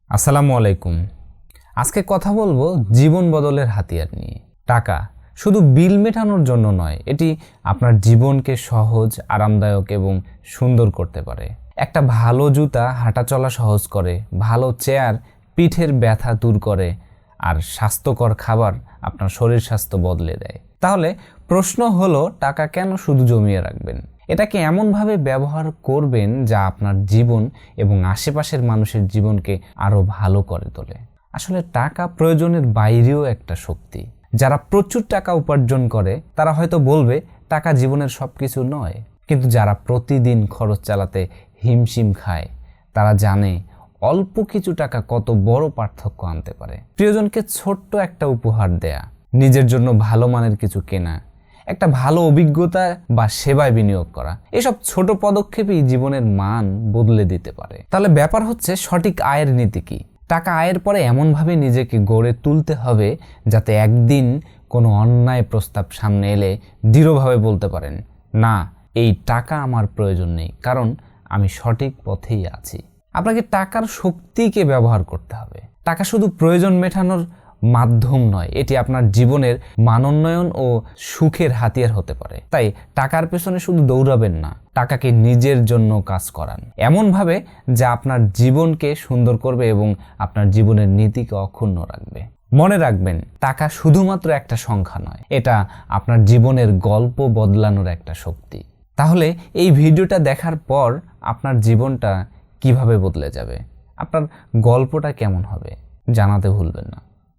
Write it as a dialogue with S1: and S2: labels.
S1: আসসালামু আলাইকুম। আজকে কথা বলবো জীবন বদলের হাতিয়ার নিয়ে। টাকা শুধু বিল মেটানোর জন্য নয়, এটি আপনার জীবনকে সহজ, আরামদায়ক এবং সুন্দর করতে পারে। একটা ভালো জুতা হাঁটা চলা সহজ করে, ভালো চেয়ার পিঠের ব্যথা দূর করে, আর স্বাস্থ্যকর খাবার আপনার শরীর স্বাস্থ্য বদলে দেয়। তাহলে প্রশ্ন হলো, টাকা কেন শুধু জমিয়ে রাখবেন? এটাকে এমনভাবে ব্যবহার করবেন যা আপনার জীবন এবং আশেপাশের মানুষের জীবনকে আরও ভালো করে তোলে। আসলে টাকা প্রয়োজনের বাইরেও একটা শক্তি। যারা প্রচুর টাকা উপার্জন করে তারা হয়তো বলবে টাকা জীবনের সব কিছু নয়, কিন্তু যারা প্রতিদিন খরচ চালাতে হিমশিম খায় তারা জানে অল্প কিছু টাকা কত বড় পার্থক্য আনতে পারে। প্রিয়জনকে ছোট্ট একটা উপহার দেয়া, নিজের জন্য ভালো মানের কিছু কেনা, একটা ভালো অভিজ্ঞতা বা সেবায় বিনিয়োগ করা, এসব ছোট পদক্ষেপই জীবনের মান বদলে দিতে পারে। তাহলে ব্যাপার হচ্ছে সঠিক আয়ের নীতি কি? টাকা আয়ের পরে এমনভাবে নিজেকে গড়ে তুলতে হবে যাতে একদিন কোনো অন্যায় প্রস্তাব সামনে এলে দৃঢ়ভাবে বলতে পারেন, না, এই টাকা আমার প্রয়োজন নেই, কারণ আমি সঠিক পথেই আছি। আপনাকে টাকার শক্তিকে ব্যবহার করতে হবে। টাকা শুধু প্রয়োজন মেটানোর মাধ্যম নয়, এটি আপনার জীবনের মানোন্নয়ন ও সুখের হাতিয়ার হতে পারে। তাই টাকার পেছনে শুধু দৌড়াবেন না, টাকাকে নিজের জন্য কাজ করান এমনভাবে যা আপনার জীবনকে সুন্দর করবে এবং আপনার জীবনের নীতিকে অক্ষুণ্ণ রাখবে। মনে রাখবেন, টাকা শুধুমাত্র একটা সংখ্যা নয়, এটা আপনার জীবনের গল্প বদলানোর একটা শক্তি। তাহলে এই ভিডিওটা দেখার পর আপনার জীবনটা কিভাবে বদলে যাবে, আপনার গল্পটা কেমন হবে জানাতে ভুলবেন না।